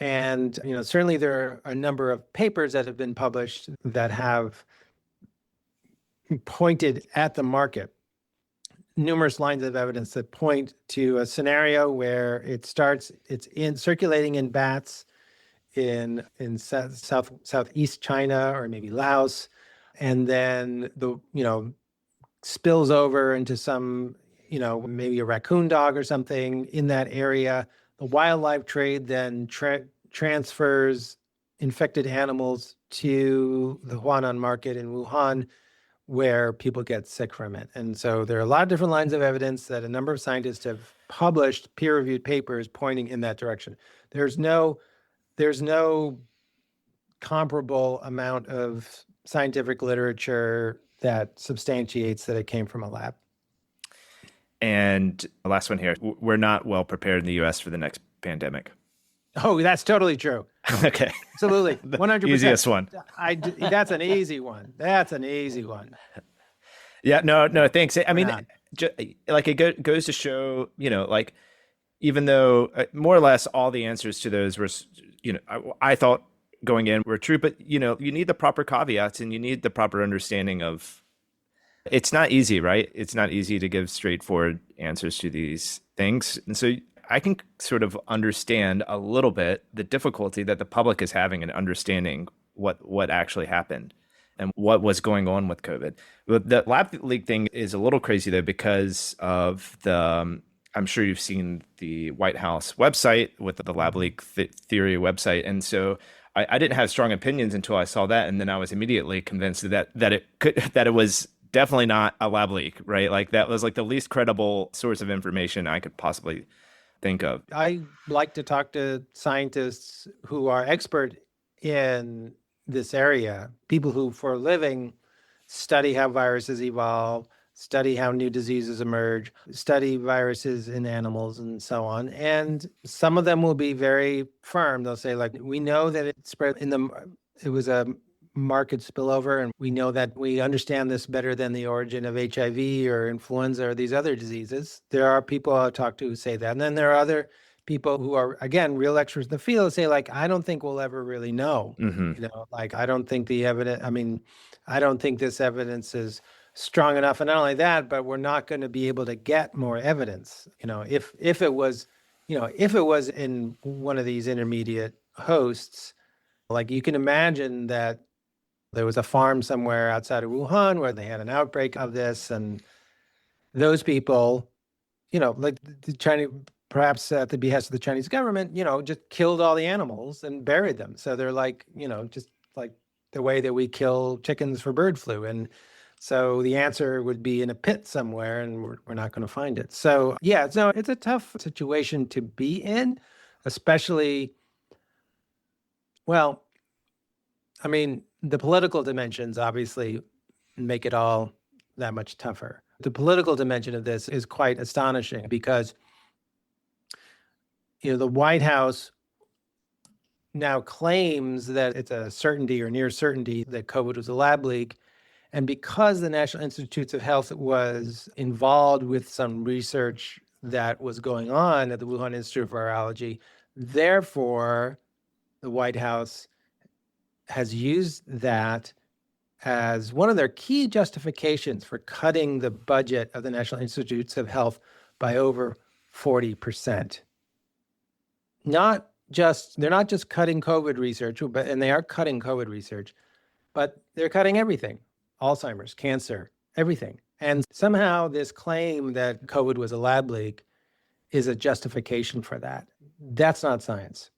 And certainly there are a number of papers that have been published that have pointed at the market. Numerous lines of evidence that point to a scenario where it's circulating in bats in southeast China or maybe Laos, and then spills over into some maybe a raccoon dog or something in that area. The wildlife trade then transfers infected animals to the Huanan market in Wuhan, where people get sick from it. And so there are a lot of different lines of evidence that a number of scientists have published peer-reviewed papers pointing in that direction. There's no comparable amount of scientific literature that substantiates that it came from a lab. And the last one here, we're not well prepared in the U.S. for the next pandemic. Oh, that's totally true. Okay. Absolutely. 100%. Easiest one. That's an easy one. That's an easy one. Yeah, no, thanks. I mean, it goes to show, even though more or less all the answers to those were, I thought going in were true, but, you need the proper caveats and you need the proper understanding of, it's not easy, right? It's not easy to give straightforward answers to these things. And so I can sort of understand a little bit the difficulty that the public is having in understanding what actually happened and what was going on with COVID. But the lab leak thing is a little crazy though, because of I'm sure you've seen the White House website with the lab leak theory website. And so I didn't have strong opinions until I saw that. And then I was immediately convinced that it was definitely not a lab leak, right? That was the least credible source of information I could possibly think of? I like to talk to scientists who are expert in this area, people who, for a living, study how viruses evolve, study how new diseases emerge, study viruses in animals and so on. And some of them will be very firm. They'll say, like, we know that it spread it was a market spillover, and we know that we understand this better than the origin of HIV or influenza or these other diseases. There are people I talk to who say that. And then there are other people who are, again, real experts in the field, say, like, I don't think we'll ever really know. Like, I don't think I don't think this evidence is strong enough. And not only that, but we're not going to be able to get more evidence. If it was, if it was in one of these intermediate hosts, like, you can imagine that there was a farm somewhere outside of Wuhan where they had an outbreak of this, and those people, like the Chinese, perhaps at the behest of the Chinese government, just killed all the animals and buried them. So they're like, just like the way that we kill chickens for bird flu. And so the answer would be in a pit somewhere, and we're not going to find it. So yeah, so it's a tough situation to be in, especially, well, the political dimensions obviously make it all that much tougher. The political dimension of this is quite astonishing because, the White House now claims that it's a certainty or near certainty that COVID was a lab leak. And because the National Institutes of Health was involved with some research that was going on at the Wuhan Institute for Virology, therefore, the White House has used that as one of their key justifications for cutting the budget of the National Institutes of Health by over 40%. They're not just cutting COVID research, and they are cutting COVID research, but they're cutting everything: Alzheimer's, cancer, everything. And somehow this claim that COVID was a lab leak is a justification for that. That's not science.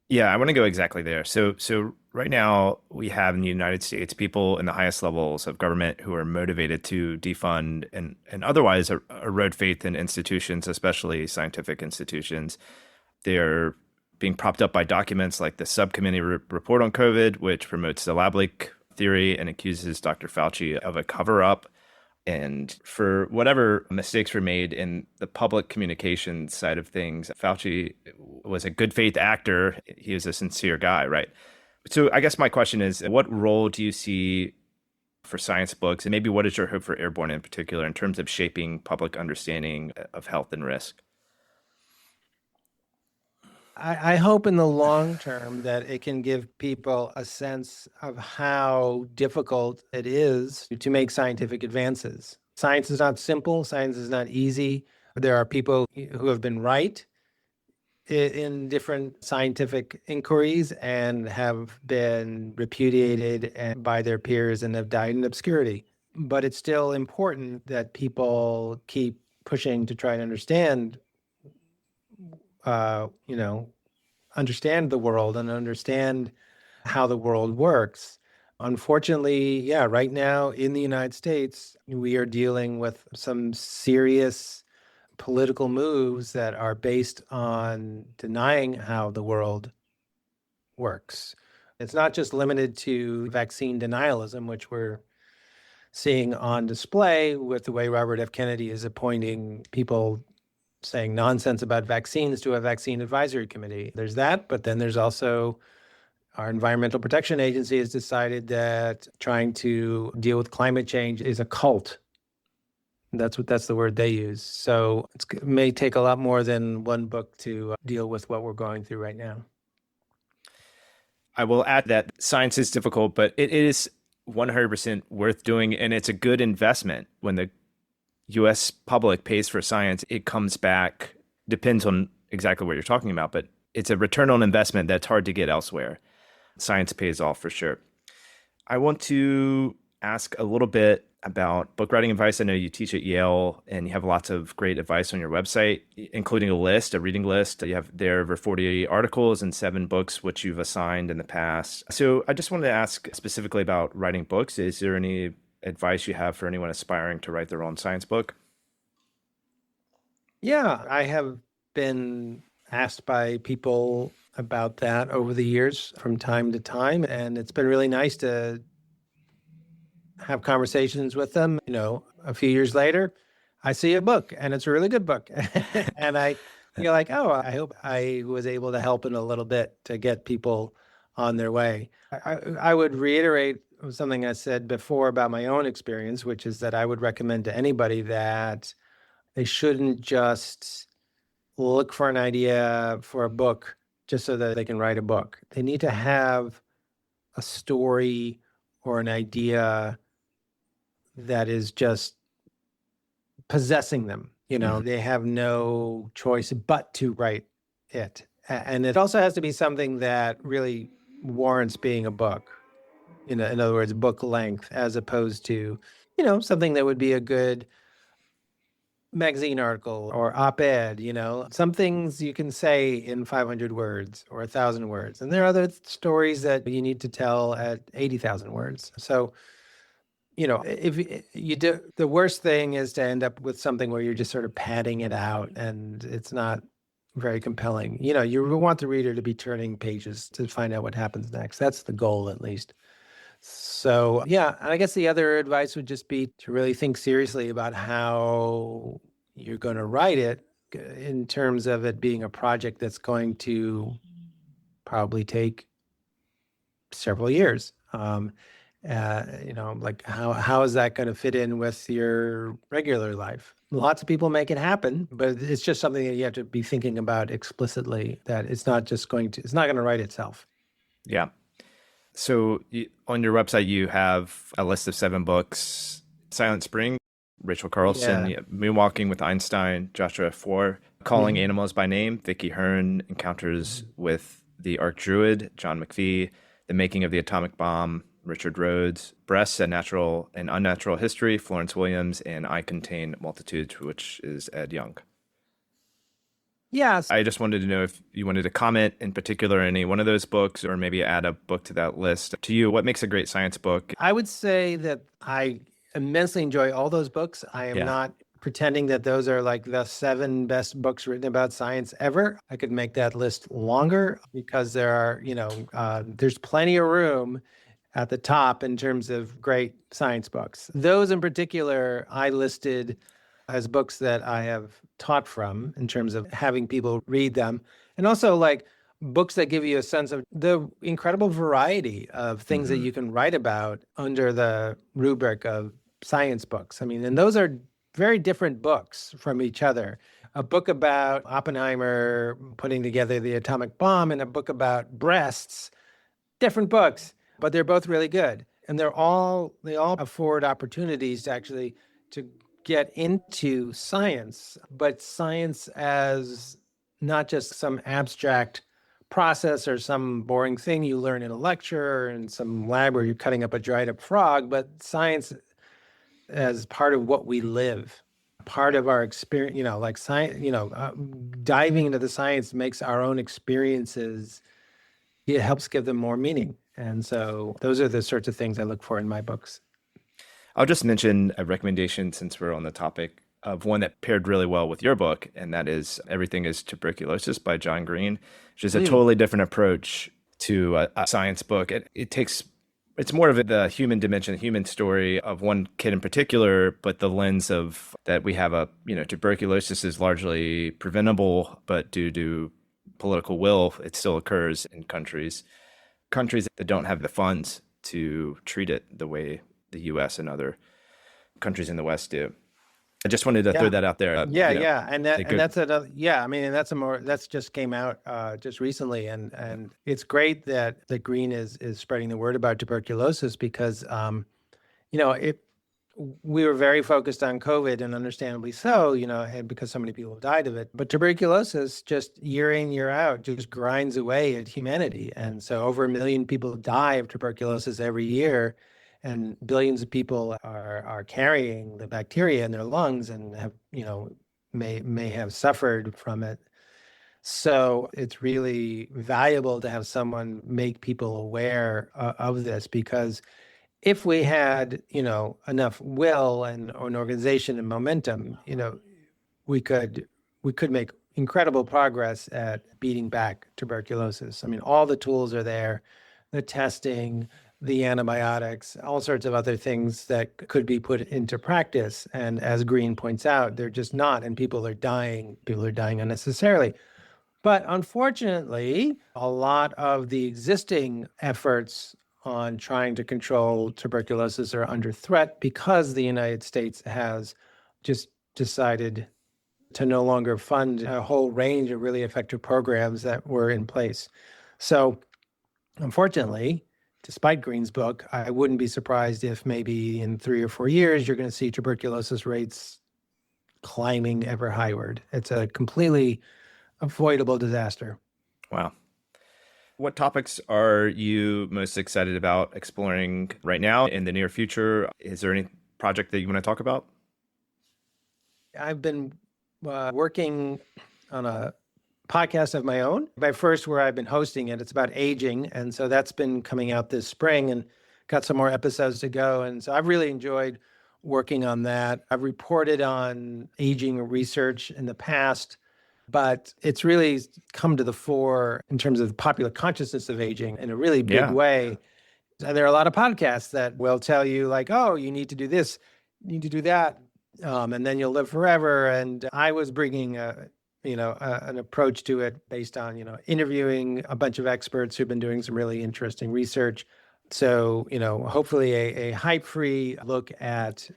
Yeah, I want to go exactly there. So right now we have in the United States people in the highest levels of government who are motivated to defund and otherwise erode faith in institutions, especially scientific institutions. They're being propped up by documents like the subcommittee report on COVID, which promotes the lab leak theory and accuses Dr. Fauci of a cover-up. And for whatever mistakes were made in the public communications side of things, Fauci was a good faith actor. He was a sincere guy, right? So I guess my question is, what role do you see for science books? And maybe what is your hope for Airborne in particular in terms of shaping public understanding of health and risk? I hope in the long term that it can give people a sense of how difficult it is to make scientific advances. Science is not simple. Science is not easy. There are people who have been right in different scientific inquiries and have been repudiated by their peers and have died in obscurity. But it's still important that people keep pushing to try and understand understand the world and understand how the world works. Unfortunately, right now in the United States, we are dealing with some serious political moves that are based on denying how the world works. It's not just limited to vaccine denialism, which we're seeing on display with the way Robert F. Kennedy is appointing people saying nonsense about vaccines to a vaccine advisory committee. There's that, but then there's also our Environmental Protection Agency has decided that trying to deal with climate change is a cult. That's the word they use. So it may take a lot more than one book to deal with what we're going through right now. I will add that science is difficult, but it is 100% worth doing, and it's a good investment. When the U.S. public pays for science, it comes back, depends on exactly what you're talking about, but it's a return on investment that's hard to get elsewhere. Science pays off for sure. I want to ask a little bit about book writing advice. I know you teach at Yale and you have lots of great advice on your website, including a reading list. You have there over 40 articles and 7 books, which you've assigned in the past. So I just wanted to ask specifically about writing books. Is there any advice you have for anyone aspiring to write their own science book? Yeah, I have been asked by people about that over the years from time to time, and it's been really nice to have conversations with them. A few years later, I see a book and it's a really good book. And I feel like, oh, I hope I was able to help in a little bit to get people on their way. I would reiterate something I said before about my own experience, which is that I would recommend to anybody that they shouldn't just look for an idea for a book just so that they can write a book. They need to have a story or an idea that is just possessing them. They have no choice but to write it. And it also has to be something that really warrants being a book. In other words, book length, as opposed to, something that would be a good magazine article or op-ed. Some things you can say in 500 words or 1,000 words. And there are other stories that you need to tell at 80,000 words. So, if you do, the worst thing is to end up with something where you're just sort of padding it out and it's not very compelling. You want the reader to be turning pages to find out what happens next. That's the goal, at least. So, yeah, and I guess the other advice would just be to really think seriously about how you're going to write it in terms of it being a project that's going to probably take several years. Like how is that going to fit in with your regular life? Lots of people make it happen, but it's just something that you have to be thinking about explicitly, that it's not going to write itself. Yeah. So on your website, you have a list of 7 books: Silent Spring, Rachel Carlson; Moonwalking with Einstein, Joshua Foer; Calling Animals by Name, Vicky Hearn; Encounters with the Archdruid, John McPhee; The Making of the Atomic Bomb, Richard Rhodes; Breasts: A Natural and Unnatural History, Florence Williams; and I Contain Multitudes, which is Ed Young. Yes. I just wanted to know if you wanted to comment in particular any one of those books, or maybe add a book to that list. To you, what makes a great science book? I would say that I immensely enjoy all those books. I am not pretending that those are like the 7 best books written about science ever. I could make that list longer because there are, there's plenty of room at the top in terms of great science books. Those in particular, I listed as books that I have taught from in terms of having people read them. And also like books that give you a sense of the incredible variety of things that you can write about under the rubric of science books. I mean, and those are very different books from each other. A book about Oppenheimer putting together the atomic bomb and a book about breasts, different books, but they're both really good. And they all afford opportunities to get into science, but science as not just some abstract process or some boring thing you learn in a lecture in some lab where you're cutting up a dried up frog, but science as part of what we live, part of our experience, like science, diving into the science makes our own experiences, it helps give them more meaning. And so those are the sorts of things I look for in my books. I'll just mention a recommendation, since we're on the topic, of one that paired really well with your book, and that is Everything is Tuberculosis by John Green, which is a totally different approach to a science book. It's more of the human dimension, the human story of one kid in particular, but the lens of that we have tuberculosis is largely preventable, but due to political will, it still occurs in countries that don't have the funds to treat it the way the U.S. and other countries in the West do. I just wanted to throw that out there. And that's another. Yeah, I mean, and that's just came out just recently, and it's great that Green is spreading the word about tuberculosis because, we were very focused on COVID, and understandably so, and because so many people have died of it. But tuberculosis, just year in, year out, just grinds away at humanity, and so over 1 million people die of tuberculosis every year. And billions of people are carrying the bacteria in their lungs and have, may have suffered from it. So it's really valuable to have someone make people aware of this, because if we had, enough will and an organization and momentum, we could make, incredible progress at beating back tuberculosis. I mean, all the tools are there, the testing, the antibiotics, all sorts of other things that could be put into practice. And as Green points out, they're just not, and people are dying. People are dying unnecessarily. But unfortunately, a lot of the existing efforts on trying to control tuberculosis are under threat because the United States has just decided to no longer fund a whole range of really effective programs that were in place. So unfortunately, despite Green's book, I wouldn't be surprised if maybe in 3 or 4 years, you're going to see tuberculosis rates climbing ever higher. It's a completely avoidable disaster. Wow. What topics are you most excited about exploring right now in the near future? Is there any project that you want to talk about? I've been working on a podcast of my own. My first, where I've been hosting it, it's about aging. And so that's been coming out this spring and got some more episodes to go. And so I've really enjoyed working on that. I've reported on aging research in the past, but it's really come to the fore in terms of the popular consciousness of aging in a really big way. And there are a lot of podcasts that will tell you like, oh, you need to do this, you need to do that, and then you'll live forever. And I was bringing an approach to it based on, interviewing a bunch of experts who've been doing some really interesting research. So, hopefully a hype-free look at,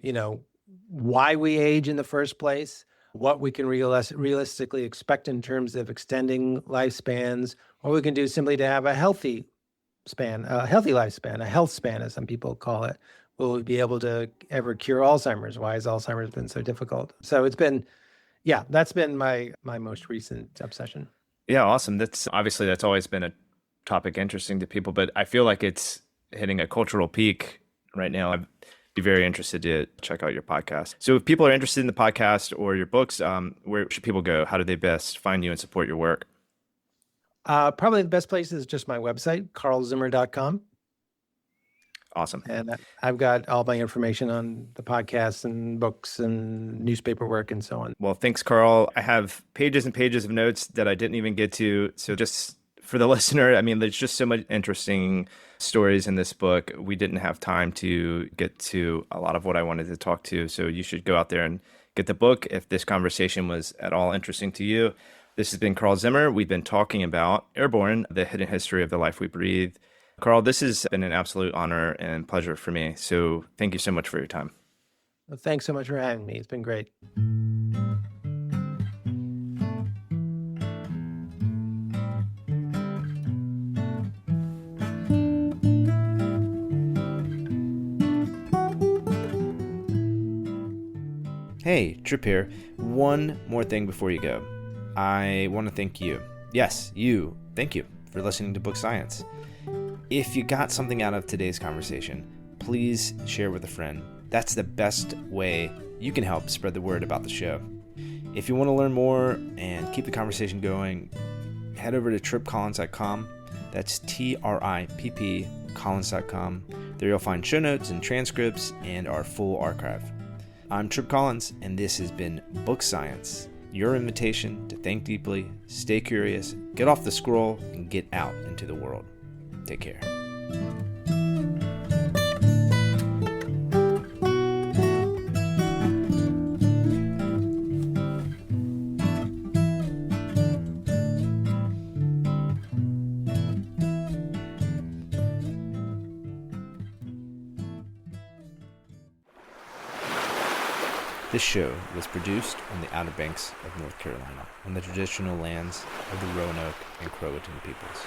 why we age in the first place, what we can realistically expect in terms of extending lifespans, or we can do simply to have a healthy lifespan, a health span, as some people call it. Will we be able to ever cure Alzheimer's? Why has Alzheimer's been so difficult? So it's been, that's been my most recent obsession. Yeah, awesome. That's always been a topic interesting to people, but I feel like it's hitting a cultural peak right now. I'd be very interested to check out your podcast. So if people are interested in the podcast or your books, where should people go? How do they best find you and support your work? Probably the best place is just my website, carlzimmer.com. Awesome. And I've got all my information on the podcast and books and newspaper work and so on. Well, thanks, Carl. I have pages and pages of notes that I didn't even get to. So just for the listener, I mean, there's just so much interesting stories in this book. We didn't have time to get to a lot of what I wanted to talk to. So you should go out there and get the book if this conversation was at all interesting to you. This has been Carl Zimmer. We've been talking about Airborne, the hidden history of the life we breathe. Carl, this has been an absolute honor and pleasure for me. So thank you so much for your time. Well, thanks so much for having me. It's been great. Hey, Trip here. One more thing before you go. I want to thank you. Yes, you. Thank you for listening to Book Science. If you got something out of today's conversation, please share with a friend. That's the best way you can help spread the word about the show. If you want to learn more and keep the conversation going, head over to tripcollins.com. That's TRIPP Collins.com. There you'll find show notes and transcripts and our full archive. I'm Trip Collins, and this has been Book Science, your invitation to think deeply, stay curious, get off the scroll, and get out into the world. Take care. This show was produced on the Outer Banks of North Carolina, on the traditional lands of the Roanoke and Croatan peoples.